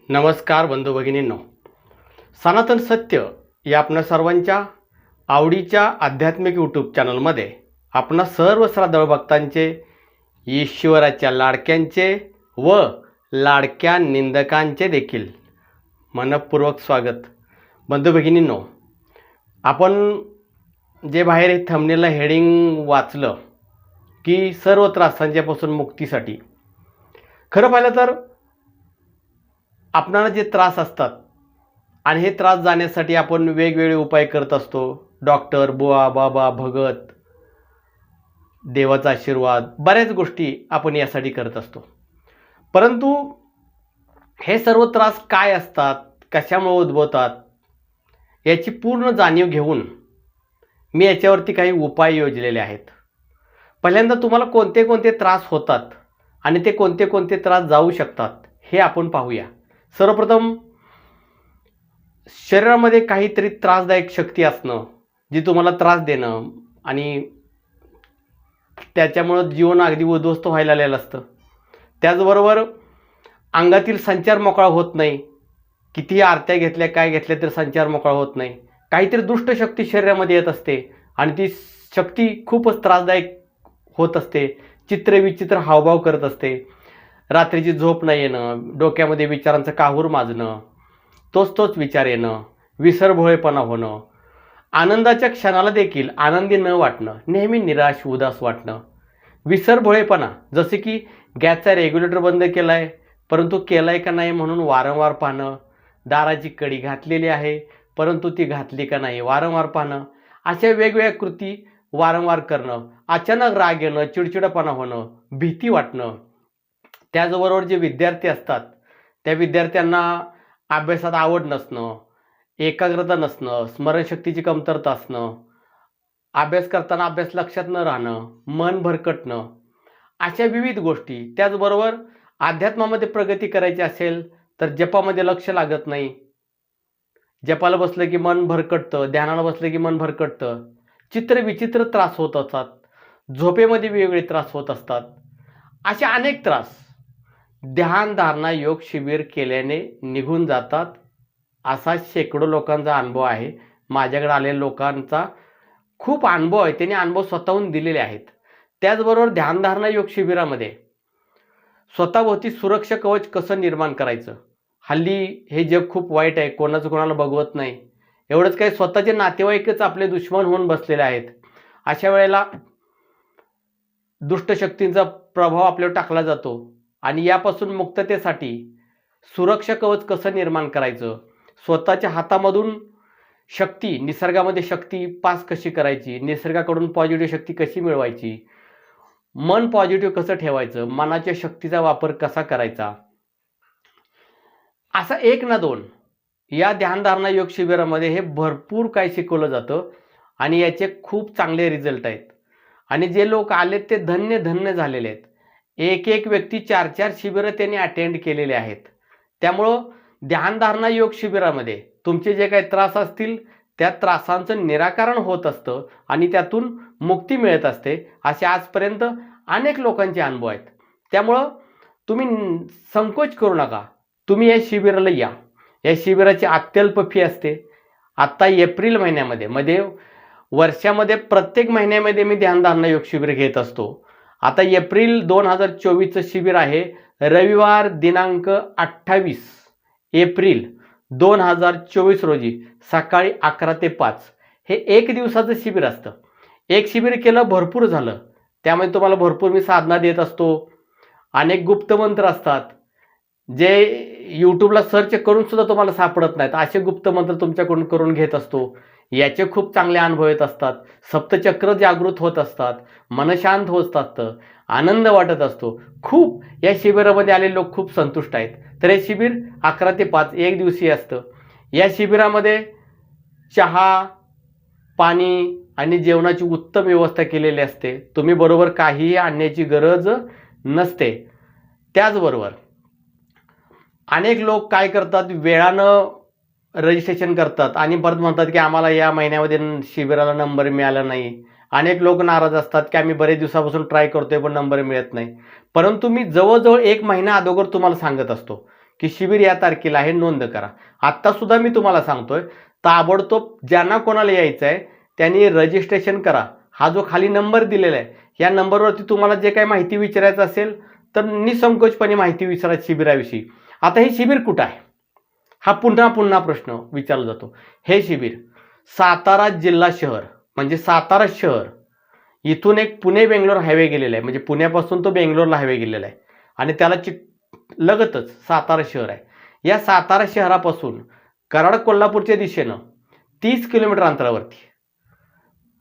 नमस्कार बंधू भगिनींनो, सनातन सत्य या आपणा सर्वांच्या आवडीच्या आध्यात्मिक यूट्यूब चॅनलमध्ये आपणा सर्व श्रद्धाळू भक्तांचे, ईश्वराच्या लाडक्यांचे व लाडक्या निंदकांचे देखील मनपूर्वक स्वागत. बंधू भगिनींनो, आपण जे बाहेर हे थंबनेलला हेडिंग वाचलं की सर्व त्रासांच्यापासून मुक्तीसाठी, खरं पाहिलं तर आपणाला जे त्रास असतात आणि हे त्रास जाण्यासाठी आपण वेगवेगळे उपाय करत असतो. डॉक्टर, बुवा, बाबा, भगत, देवाचा आशीर्वाद, बऱ्याच गोष्टी आपण यासाठी करत असतो. परंतु हे सर्व त्रास काय असतात, कशामुळे उद्भवतात, याची पूर्ण जाणीव घेऊन मी याच्यावरती काही उपाय योजलेले आहेत. पहिल्यांदा तुम्हाला कोणते कोणते त्रास होतात आणि ते कोणते कोणते त्रास जाऊ शकतात हे आपण पाहूया. सर्वप्रथम, शरीरामध्ये काहीतरी त्रासदायक शक्ती असणं, जी तुम्हाला त्रास देणं आणि त्याच्यामुळं जीवन अगदी उद्ध्वस्त व्हायला आलेलं असतं. त्याचबरोबर अंगातील संचार मोकळा होत नाही. कितीही आरत्या घेतल्या, काय घेतल्या तरी संचार मोकळा होत नाही. काहीतरी दुष्ट शक्ती शरीरामध्ये येत असते आणि ती शक्ती खूपच त्रासदायक होत असते. चित्रविचित्र हावभाव करत असते. रात्रीची झोप न येणं, डोक्यामध्ये विचारांचं काहूर माजणं, तोच विचार येणं, विसरभोळेपणा होणं, आनंदाच्या क्षणाला देखील आनंदी न वाटणं, नेहमी निराश उदास वाटणं, विसरभोळेपणा, जसे की गॅसचा रेग्युलेटर बंद केला आहे परंतु केला आहे का नाही म्हणून वारंवार पाहणं, दाराची कडी घातलेली आहे परंतु ती घातली का नाही वारंवार पाहणं, अशा वेगवेगळ्या कृती वारंवार करणं, अचानक राग येणं, चिडचिडपणा होणं, भीती वाटणं. त्याचबरोबर जे विद्यार्थी असतात त्या विद्यार्थ्यांना अभ्यासात आवड नसणं, एकाग्रता नसणं, स्मरणशक्तीची कमतरता असणं, अभ्यास करताना अभ्यास लक्षात न राहणं, मन भरकटणं, अशा विविध गोष्टी. त्याचबरोबर अध्यात्मामध्ये प्रगती करायची असेल तर जपामध्ये लक्ष लागत नाही. जपाला बसलं की मन भरकटतं, ध्यानाला बसलं की मन भरकटतं, चित्रविचित्र त्रास होत असतात, झोपेमध्ये वेगवेगळे त्रास होत असतात. असे अनेक त्रास ध्यानधारणा योग शिबिर केल्याने निघून जातात, असा शेकडो लोकांचा अनुभव आहे. माझ्याकडे आलेल्या लोकांचा खूप अनुभव आहे, त्यांनी अनुभव स्वतःहून दिलेले आहेत. त्याचबरोबर ध्यानधारणा योग शिबिरामध्ये स्वतःभोवती सुरक्षा कवच कसं निर्माण करायचं. हल्ली हे जग खूप वाईट आहे, कोणाचं कोणाला बघवत नाही. एवढंच काय, स्वतःचे नातेवाईकच आपले दुश्मन होऊन बसलेले आहेत. अशा वेळेला दुष्ट शक्तींचा प्रभाव आपल्यावर टाकला जातो आणि यापासून मुक्ततेसाठी सुरक्षा कवच कसं निर्माण करायचं, स्वतःच्या हातामधून शक्ती, निसर्गामध्ये शक्ती पास कशी करायची, निसर्गाकडून पॉझिटिव्ह शक्ती कशी मिळवायची, मन पॉझिटिव्ह कसं ठेवायचं, मनाच्या शक्तीचा वापर कसा करायचा, असा एक ना दोन या ध्यानधारणा योग शिबिरामध्ये हे भरपूर काही शिकवलं जातं आणि याचे खूप चांगले रिझल्ट आहेत. आणि जे लोक आलेत ते धन्य धन्य झालेले आहेत. एक एक व्यक्ती 4-4 शिबिरं त्यांनी अटेंड केलेले आहेत. त्यामुळं ध्यानधारणा योग शिबिरामध्ये तुमचे जे काही त्रास असतील त्या त्रासांचं निराकरण होत असतं आणि त्यातून मुक्ती मिळत असते. असे आजपर्यंत अनेक लोकांचे अनुभव आहेत. त्यामुळं तुम्ही संकोच करू नका, तुम्ही या शिबिराला या. या शिबिराची अत्यल्प फी असते. आत्ता एप्रिल महिन्यामध्ये वर्षामध्ये प्रत्येक महिन्यामध्ये मी ध्यानधारणा योग शिबिर घेत असतो. आता एप्रिल 2024चं शिबिर आहे. रविवार दिनांक 28 एप्रिल 2024 रोजी सकाळी 11 ते 5 हे एक दिवसाचं शिबिर असतं. एक शिबिर केलं भरपूर झालं. त्यामध्ये तुम्हाला भरपूर मी साधना देत असतो. अनेक गुप्तमंत्र असतात जे यूट्यूबला सर्च करून सुद्धा तुम्हाला सापडत नाहीत. असे गुप्तमंत्र तुमच्याकडून करून घेत असतो. याचे खूप चांगले अनुभव येत असतात. सप्तचक्र जागृत होत असतात, मन शांत होत असतं, आनंद वाटत असतो. खूप या शिबिरामध्ये आलेले लोक खूप संतुष्ट आहेत. तर हे शिबिर 11 ते 5 एक दिवसीय असतं. या शिबिरामध्ये चहा, पाणी आणि जेवणाची उत्तम व्यवस्था केलेली असते. तुम्ही बरोबर काहीही आणण्याची गरज नसते. त्याचबरोबर अनेक लोक काय करतात, वेळानं रजिस्ट्रेशन करतात आणि परत म्हणतात की आम्हाला या महिन्यामध्ये शिबिराला नंबर मिळाला नाही. अनेक लोक नाराज असतात की आम्ही बरेच दिवसापासून ट्राय करतोय पण नंबर मिळत नाही. परंतु मी जवळजवळ 1 महिना अगोदर तुम्हाला सांगत असतो की शिबिर या तारखेला आहे, नोंद करा. आत्तासुद्धा मी तुम्हाला सांगतोय, ताबडतोब ज्यांना कोणाला यायचं आहे त्यांनी रजिस्ट्रेशन करा. हा जो खाली नंबर दिलेला आहे या नंबरवरती तुम्हाला जे काही माहिती विचारायचं असेल तर निसंकोचपणे माहिती विचारा शिबिराविषयी. आता हे शिबिर कुठं आहे हा पुन्हा प्रश्न विचारला जातो. हे शिबिर सातारा जिल्हा शहर म्हणजे सातारा शहर इथून एक पुणे बेंगलोर हायवे गेलेला आहे, म्हणजे पुण्यापासून तो बेंगलोरला हायवे गेलेला आहे आणि त्याला लगतच सातारा शहर आहे. या सातारा शहरापासून कराड कोल्हापूरच्या दिशेनं 30 किलोमीटर अंतरावरती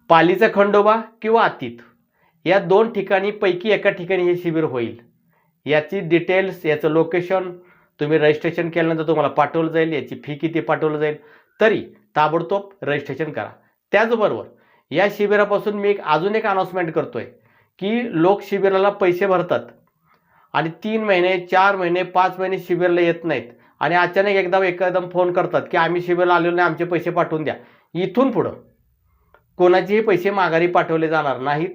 पालीचा खंडोबा किंवा अतीत या 2 ठिकाणी पैकी एका ठिकाणी हे शिबिर होईल. याची डिटेल्स, याचं लोकेशन तुम्ही रजिस्ट्रेशन केल्यानंतर तुम्हाला पाठवलं जाईल. याची फी किती पाठवलं जाईल, तरी ताबडतोब रजिस्ट्रेशन करा. त्याचबरोबर या शिबिरापासून मी अजून एक अनाउन्समेंट करतोय की लोक शिबिराला पैसे भरतात आणि 3 महिने 4 महिने 5 महिने शिबिराला येत नाहीत आणि अचानक एकदम फोन करतात की आम्ही शिबिराला आलेलो नाही, आमचे पैसे पाठवून द्या. इथून पुढं कोणाचेही पैसे माघारी पाठवले जाणार नाहीत.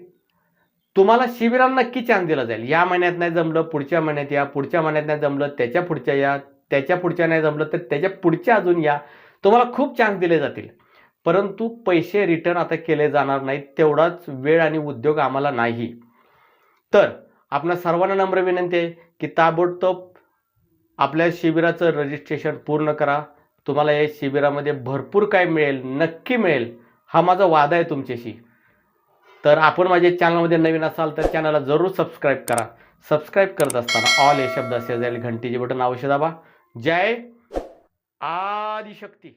तुम्हाला शिबिराला नक्की चान्स दिला जाईल. या महिन्यात नाही जमलं पुढच्या महिन्यात या, पुढच्या महिन्यात नाही जमलं त्याच्या पुढच्या या, त्याच्या पुढच्या नाही जमलं तर त्याच्या पुढच्या अजून या. तुम्हाला खूप चान्स दिले जातील, परंतु पैसे रिटर्न आता केले जाणार नाहीत. तेवढाच वेळ आणि उद्योग आम्हाला नाही. तर आपल्या सर्वांना नम्र विनंती आहे की ताबडतोब आपल्या शिबिराचं रजिस्ट्रेशन पूर्ण करा. तुम्हाला या शिबिरामध्ये भरपूर काय मिळेल, नक्की मिळेल, हा माझा वादा आहे तुमच्याशी. तर आपण माझ्या चॅनलमध्ये नवीन असाल तर चॅनलला जरूर सबस्क्राईब करा. सबस्क्राईब करत असताना ऑल हे शब्द असे जाईल, घंटीचे बटन अवश्य दाबा. जय आदिशक्ती.